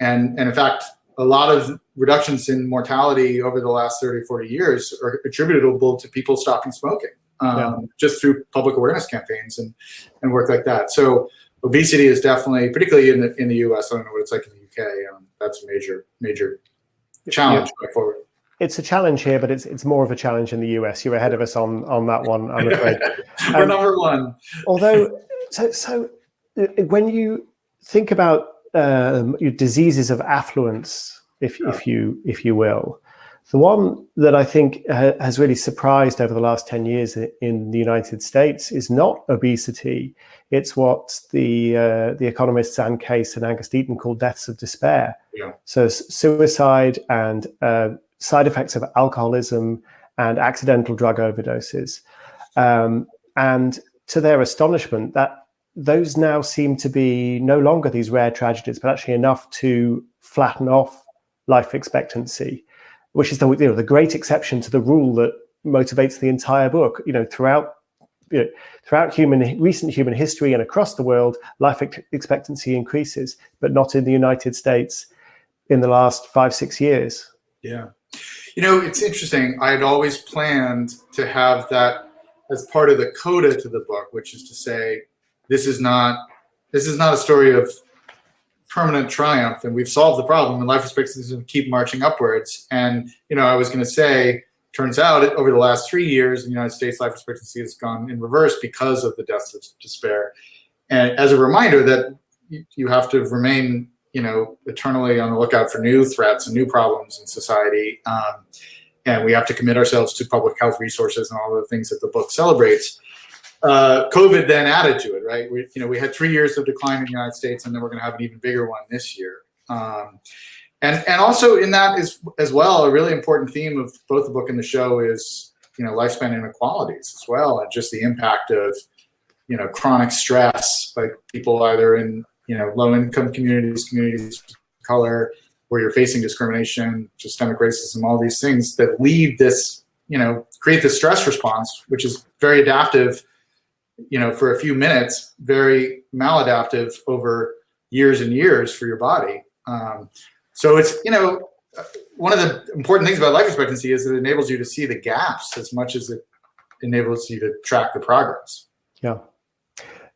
And in fact, a lot of reductions in mortality over the last 30, 40 years are attributable to people stopping smoking, just through public awareness campaigns and work like that. So obesity is definitely, particularly in the US, I don't know what it's like in the UK, that's a major challenge going forward. It's a challenge here, but it's more of a challenge in the US. You're ahead of us on that one, I'm afraid. We're number one. Although, so when you think about your diseases of affluence, if you will, the one that I think has really surprised over the last 10 years in the United States is not obesity. It's what the economists Ann Case and Angus Deaton call deaths of despair. Yeah. So suicide and side effects of alcoholism and accidental drug overdoses. And to their astonishment, that those now seem to be no longer these rare tragedies, but actually enough to flatten off life expectancy, which is the great exception to the rule that motivates the entire book. Throughout recent human history and across the world, life expectancy increases, but not in the United States in the last 5-6 years. Yeah. It's interesting. I had always planned to have that as part of the coda to the book, which is to say, this is not a story of permanent triumph and we've solved the problem and life expectancy is going to keep marching upwards. And, I was going to say, turns out over the last 3 years in the United States, life expectancy has gone in reverse because of the deaths of despair. And as a reminder that you have to remain, eternally on the lookout for new threats and new problems in society. And we have to commit ourselves to public health resources and all the things that the book celebrates. COVID then added to it, right? We had 3 years of decline in the United States, and then we're going to have an even bigger one this year. And also in that is as well a really important theme of both the book and the show is lifespan inequalities as well, and just the impact of chronic stress by people either in low income communities of color, where you're facing discrimination, systemic racism, all these things that lead this create this stress response, which is very adaptive for a few minutes, very maladaptive over years and years for your body. So it's, one of the important things about life expectancy is that it enables you to see the gaps as much as it enables you to track the progress. Yeah.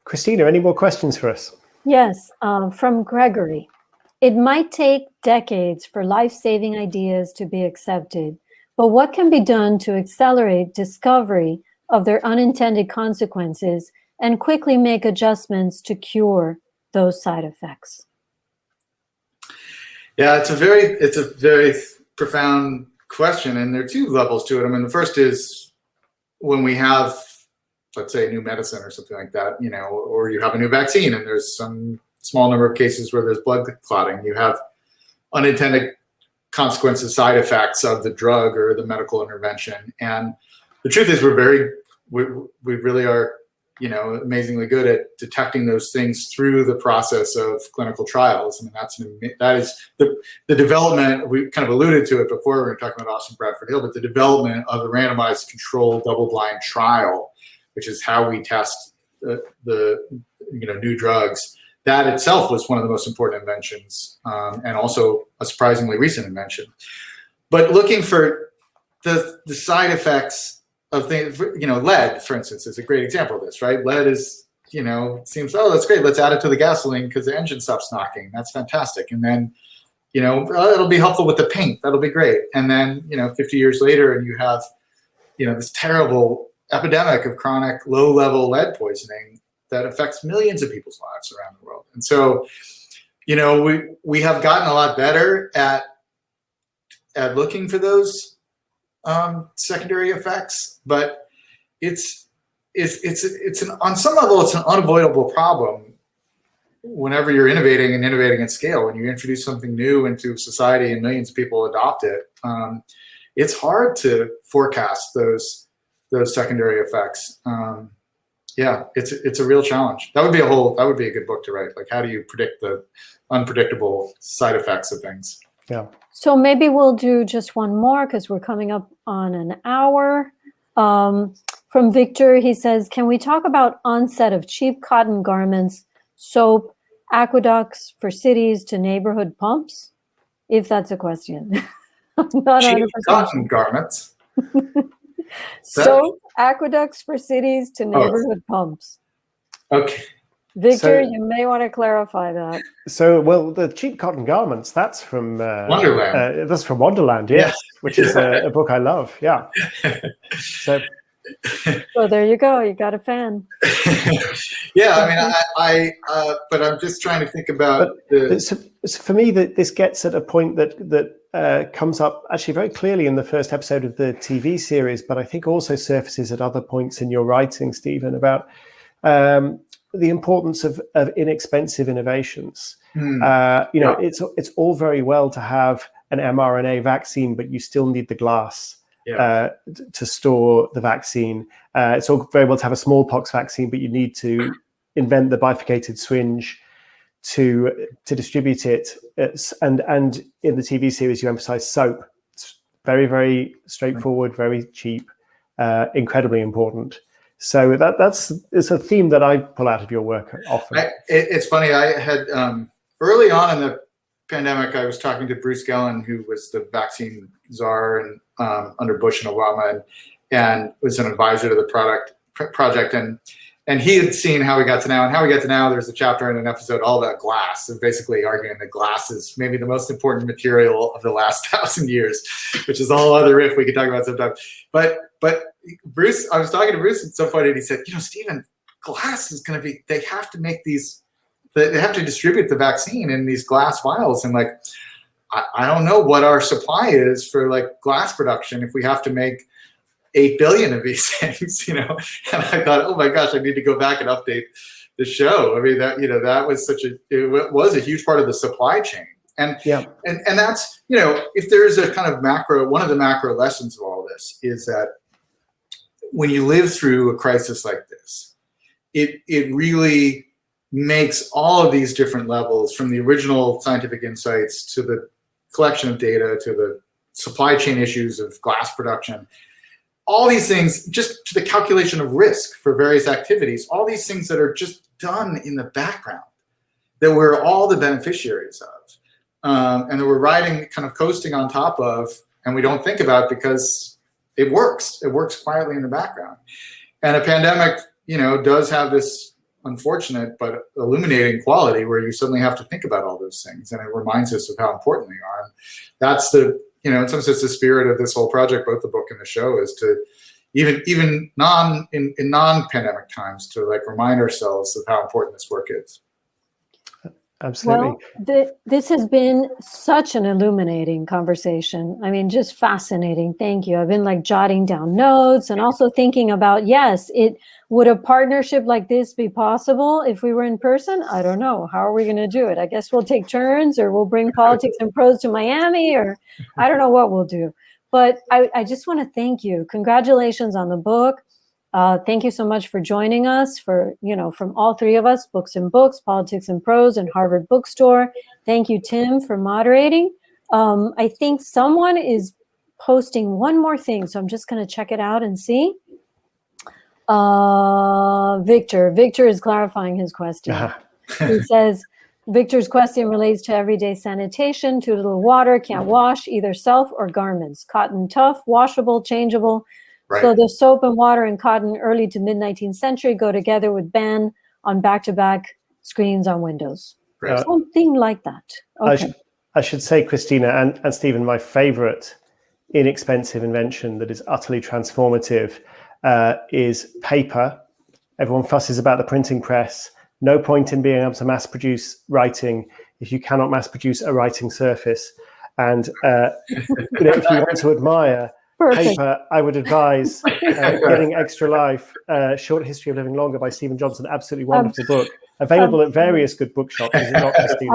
Christina, any more questions for us? Yes, from Gregory. It might take decades for life-saving ideas to be accepted, but what can be done to accelerate discovery of their unintended consequences and quickly make adjustments to cure those side effects? Yeah, it's a very profound question, and there are two levels to it. I mean, the first is when we have, let's say, a new medicine or something like that, or you have a new vaccine, and there's some small number of cases where there's blood clotting. You have unintended consequences, side effects of the drug or the medical intervention, and the truth is we really are amazingly good at detecting those things through the process of clinical trials. I mean, that is the development. We kind of alluded to it before. We were talking about Austin Bradford Hill, but the development of the randomized controlled double-blind trial, which is how we test the new drugs. That itself was one of the most important inventions, and also a surprisingly recent invention. But looking for the side effects of things, lead, for instance, is a great example of this, right? Lead is, seems, oh, that's great. Let's add it to the gasoline because the engine stops knocking. That's fantastic. And then, it'll be helpful with the paint. That'll be great. And then, 50 years later, and you have, this terrible epidemic of chronic low-level lead poisoning that affects millions of people's lives around the world. And so, we have gotten a lot better at looking for those secondary effects, but it's on some level it's an unavoidable problem whenever you're innovating at scale. When you introduce something new into society and millions of people adopt it, it's hard to forecast those secondary effects. It's a real challenge. That would be a good book to write. Like, how do you predict the unpredictable side effects of things? Yeah. So maybe we'll do just one more because we're coming up on an hour. From Victor, he says, can we talk about onset of cheap cotton garments, soap, aqueducts for cities to neighborhood pumps? If that's a question. I'm not cheap 100% cotton garments. Soap, aqueducts for cities to neighborhood pumps. Okay. Victor, you may want to clarify that. So, well, the cheap cotton garments, that's from Wonderland. That's from Wonderland, yes, which is a book I love. Yeah. So there you go. You got a fan. Yeah, I mean, but I'm just trying to think about so for me, that this gets at a point that comes up actually very clearly in the first episode of the TV series, but I think also surfaces at other points in your writing, Stephen, about the importance of inexpensive innovations. It's all very well to have an mRNA vaccine, but you still need the glass to store the vaccine. It's all very well to have a smallpox vaccine, but you need to invent the bifurcated syringe to distribute it. And in the TV series, you emphasize soap. It's very, very straightforward, very cheap, incredibly important. So it's a theme that I pull out of your work often. It's funny. I had early on in the pandemic, I was talking to Bruce Gellin, who was the vaccine czar and under Bush and Obama, and was an advisor to the project. And he had seen How We Got to Now, and How We Got to Now, there's a chapter in an episode all about glass, and basically arguing that glass is maybe the most important material of the last 1,000 years, which is a whole other riff we could talk about sometime. But Bruce, I was talking to Bruce at some point, and he said, Stephen, glass is going to be, they have to make these, they have to distribute the vaccine in these glass vials. And like, I don't know what our supply is for like glass production if we have to make 8 billion of these things, And I thought, oh my gosh, I need to go back and update the show. I mean, that was it was a huge part of the supply chain. And that's, if there's a kind of one of the macro lessons of all this is that when you live through a crisis like this, it really makes all of these different levels, from the original scientific insights to the collection of data to the supply chain issues of glass production, all these things, just to the calculation of risk for various activities, all these things that are just done in the background that we're all the beneficiaries of, and that we're kind of coasting on top of, and we don't think about because it works. It works quietly in the background. And a pandemic, does have this unfortunate but illuminating quality where you suddenly have to think about all those things, and it reminds us of how important they are. And that's in some sense, the spirit of this whole project, both the book and the show, is to even in non-pandemic times to like remind ourselves of how important this work is. Absolutely. Well, this has been such an illuminating conversation. I mean, just fascinating. Thank you. I've been like jotting down notes and also thinking about, yes, would a partnership like this be possible if we were in person? I don't know. How are we going to do it? I guess we'll take turns, or we'll bring Politics and Prose to Miami, or I don't know what we'll do. But I just want to thank you. Congratulations on the book. Thank you so much for joining us, from all three of us, Books and Books, Politics and Prose, and Harvard Bookstore. Thank you, Tim, for moderating. I think someone is posting one more thing, so I'm just going to check it out and see. Victor is clarifying his question. He says, Victor's question relates to everyday sanitation. Too little water, can't wash either self or garments. Cotton tough, washable, changeable. Right. So the soap and water and cotton early to mid-19th century go together with ban on back-to-back screens on windows. Right. Something like that. Okay. I should say, Christina and Stephen, my favorite inexpensive invention that is utterly transformative is paper. Everyone fusses about the printing press. No point in being able to mass produce writing if you cannot mass produce a writing surface. And if you want to admire paper, I would advise getting Extra Life, Short History of Living Longer by Stephen Johnson. Absolutely wonderful book. Available at various good bookshops, is it not, Christina?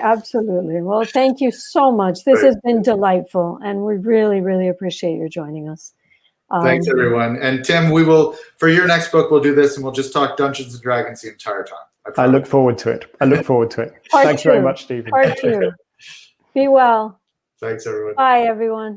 Absolutely. Well, thank you so much. This has been delightful, and we really, really appreciate your joining us. Thanks, everyone. And Tim, we will, for your next book, we'll do this, and we'll just talk Dungeons and Dragons the entire time. I look forward to it. Thanks very much, Stephen. Part 2. Be well. Thanks, everyone. Bye, everyone.